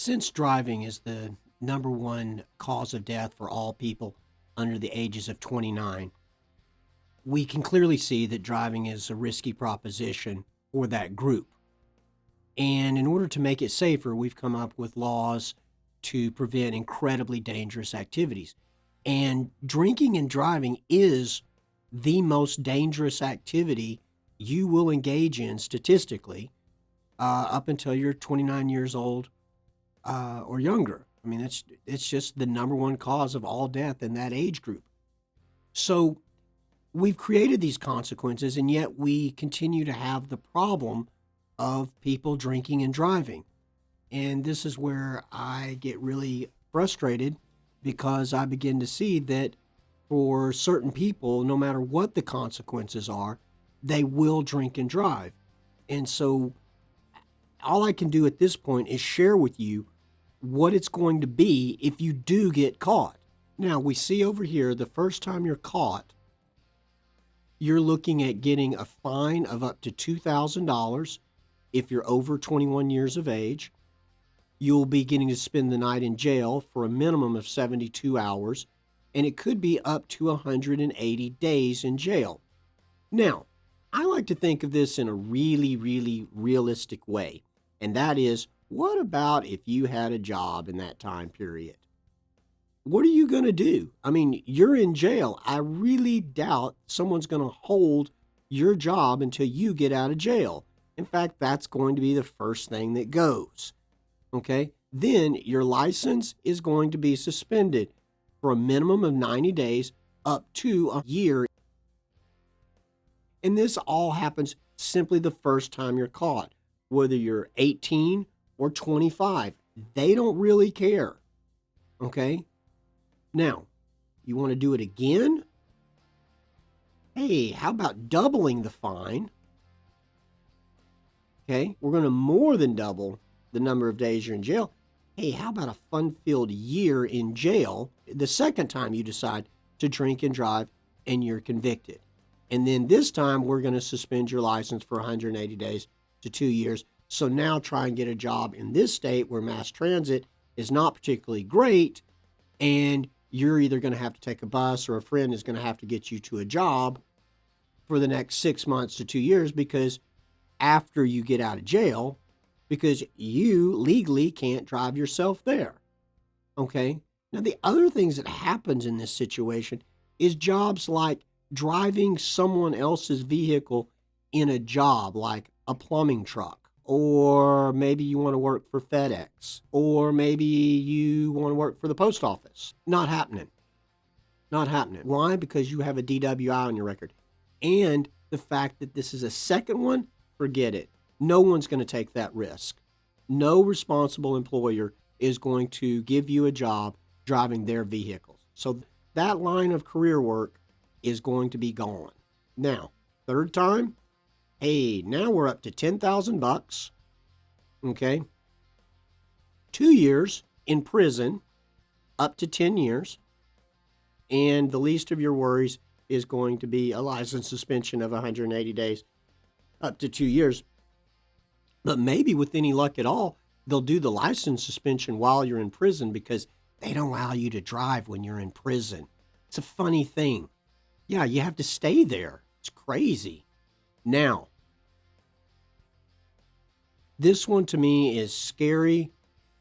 Since driving is the number one cause of death for all people under the ages of 29, we can clearly see that driving is a risky proposition for that group. And in order to make it safer, we've come up with laws to prevent incredibly dangerous activities. And drinking and driving is the most dangerous activity you will engage in statistically up until you're 29 years old or younger. I mean, it's just the number one cause of all death in that age group. So we've created these consequences, and yet we continue to have the problem of people drinking and driving. And this is where I get really frustrated because I begin to see that for certain people, no matter what the consequences are, they will drink and drive. And so all I can do at this point is share with you what it's going to be if you do get caught. Now, we see over here the first time you're caught, you're looking at getting a fine of up to $2,000 if you're over 21 years of age. You'll be getting to spend the night in jail for a minimum of 72 hours, and it could be up to 180 days in jail. Now, I like to think of this in a really, really realistic way, and that is, what about if you had a job in that time period? What are you going to do? I mean, you're in jail. I really doubt someone's going to hold your job until you get out of jail. In fact, that's going to be the first thing that goes. Okay? Then your license is going to be suspended for a minimum of 90 days up to a year. And this all happens simply the first time you're caught, whether you're 18 or 25. They don't really care. Okay? Now, you want to do it again? Hey, how about doubling the fine? Okay, we're going to more than double the number of days you're in jail. Hey, how about a fun-filled year in jail the second time you decide to drink and drive and you're convicted? And then this time we're going to suspend your license for 180 days to 2 years. So now try and get a job in this state where mass transit is not particularly great, and you're either going to have to take a bus or a friend is going to have to get you to a job for the next 6 months to 2 years because after you get out of jail, because you legally can't drive yourself there. Okay? Now, the other things that happens in this situation is jobs like driving someone else's vehicle in a job like a plumbing truck, or maybe you want to work for FedEx, or maybe you want to work for the post office. Not happening. Not happening. Why? Because you have a DWI on your record. And the fact that this is a second one, forget it. No one's going to take that risk. No responsible employer is going to give you a job driving their vehicles. So that line of career work is going to be gone. Now, third time, hey, now we're up to $10,000. Okay. 2 years in prison, up to 10 years. And the least of your worries is going to be a license suspension of 180 days, up to 2 years. But maybe with any luck at all, they'll do the license suspension while you're in prison because they don't allow you to drive when you're in prison. It's a funny thing. Yeah, you have to stay there. It's crazy. Now, this one to me is scary,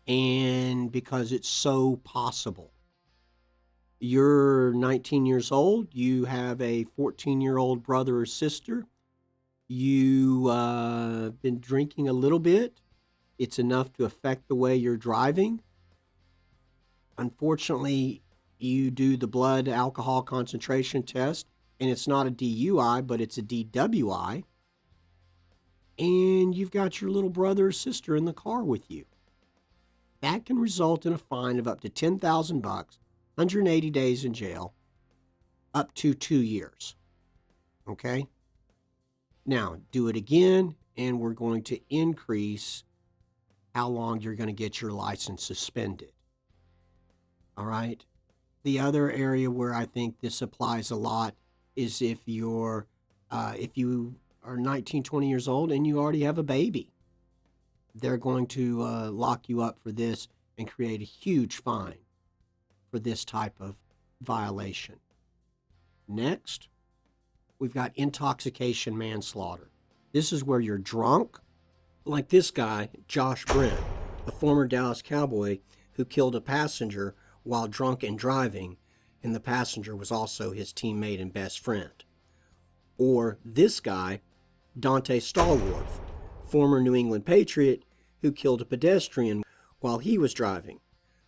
and because it's so possible. You're 19 years old. You have a 14-year-old brother or sister. You've been drinking a little bit. It's enough to affect the way you're driving. Unfortunately, you do the blood alcohol concentration test, and it's not a DUI, but it's a DWI. And you've got your little brother or sister in the car with you. That can result in a fine of up to $10,000, 180 days in jail, up to 2 years. Okay? Now, do it again, and we're going to increase how long you're going to get your license suspended. All right? The other area where I think this applies a lot is if you are 19, 20 years old and you already have a baby. they're going to lock you up for this and create a huge fine for this type of violation. Next, we've got intoxication manslaughter. This is where you're drunk, like this guy, Josh Brent, a former Dallas Cowboy who killed a passenger while drunk and driving, and the passenger was also his teammate and best friend. Or this guy, Dante Stallworth, former New England Patriot who killed a pedestrian while he was driving.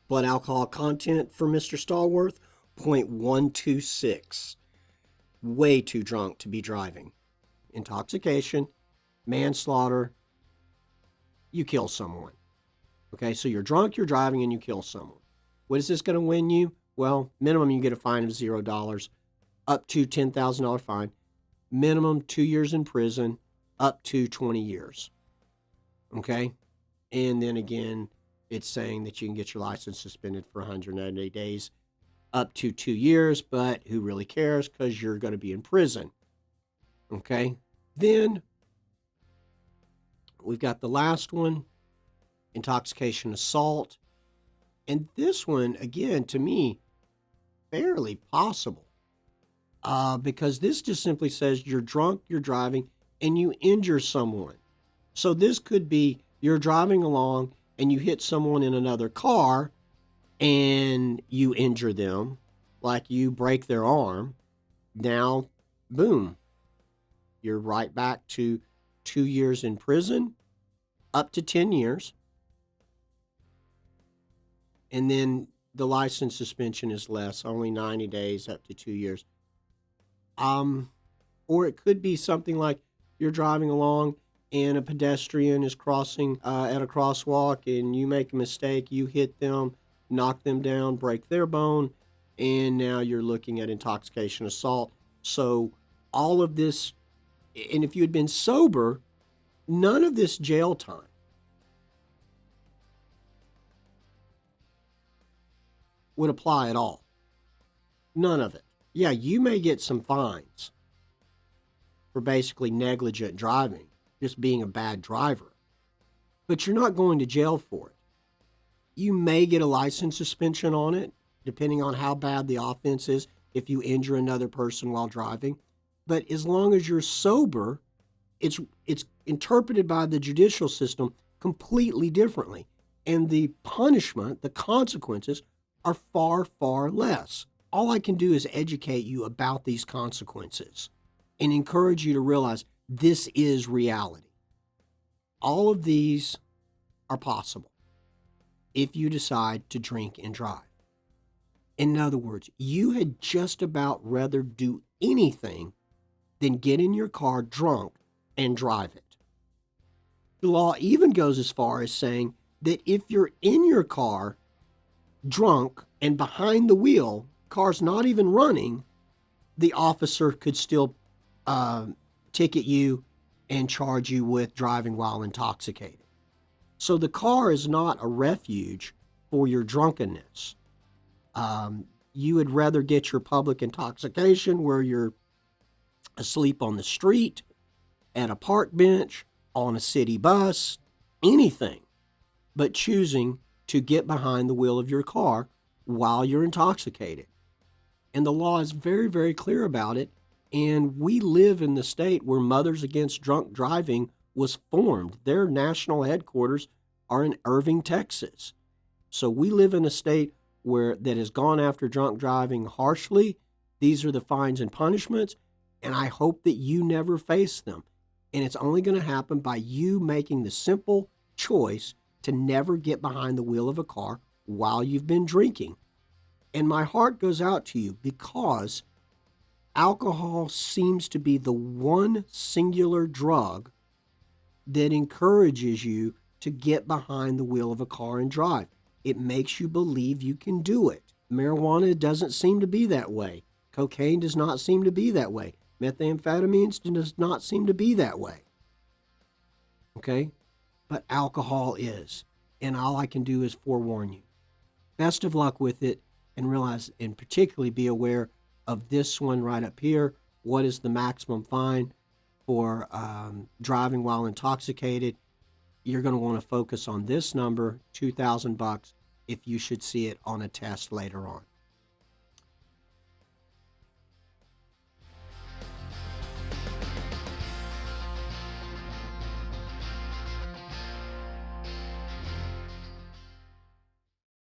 Blood alcohol content for Mr. Stallworth, 0.126. Way too drunk to be driving. Intoxication, manslaughter, you kill someone. Okay, so you're drunk, you're driving, and you kill someone. What is this going to win you? Well, minimum you get a fine of $0, up to $10,000 fine. Minimum 2 years in prison, up to 20 years. Okay? And then again, it's saying that you can get your license suspended for 180 days, up to 2 years, but who really cares, because you're going to be in prison. Okay? Then we've got the last one, intoxication assault. And this one, again, to me, fairly possible. Because this just simply says you're drunk, you're driving, and you injure someone. So this could be you're driving along and you hit someone in another car and you injure them, like you break their arm. Now, boom, you're right back to 2 years in prison, up to 10 years. And then the license suspension is less, only 90 days up to 2 years. Or it could be something like you're driving along and a pedestrian is crossing at a crosswalk and you make a mistake, you hit them, knock them down, break their bone, and now you're looking at intoxication assault. So all of this, and if you had been sober, none of this jail time would apply at all. None of it. Yeah, you may get some fines for basically negligent driving, just being a bad driver, but you're not going to jail for it. You may get a license suspension on it, depending on how bad the offense is, if you injure another person while driving. But as long as you're sober, it's interpreted by the judicial system completely differently. And the punishment, the consequences, are far, far less. All I can do is educate you about these consequences and encourage you to realize this is reality. All of these are possible if you decide to drink and drive. In other words, you had just about rather do anything than get in your car drunk and drive it. The law even goes as far as saying that if you're in your car drunk and behind the wheel, car's not even running, the officer could still ticket you and charge you with driving while intoxicated. So the car is not a refuge for your drunkenness. You would rather get your public intoxication where you're asleep on the street, at a park bench, on a city bus, anything, but choosing to get behind the wheel of your car while you're intoxicated. And the law is very, very clear about it. And we live in the state where Mothers Against Drunk Driving was formed. Their national headquarters are in Irving, Texas. So we live in a state that has gone after drunk driving harshly. These are the fines and punishments, and I hope that you never face them. And it's only going to happen by you making the simple choice to never get behind the wheel of a car while you've been drinking. And my heart goes out to you because alcohol seems to be the one singular drug that encourages you to get behind the wheel of a car and drive. It makes you believe you can do it. Marijuana doesn't seem to be that way. Cocaine does not seem to be that way. Methamphetamines does not seem to be that way. Okay? But alcohol is. And all I can do is forewarn you. Best of luck with it, and realize, and particularly be aware of this one right up here. What is the maximum fine for driving while intoxicated? you're going to want to focus on this number, $2,000, if you should see it on a test later on.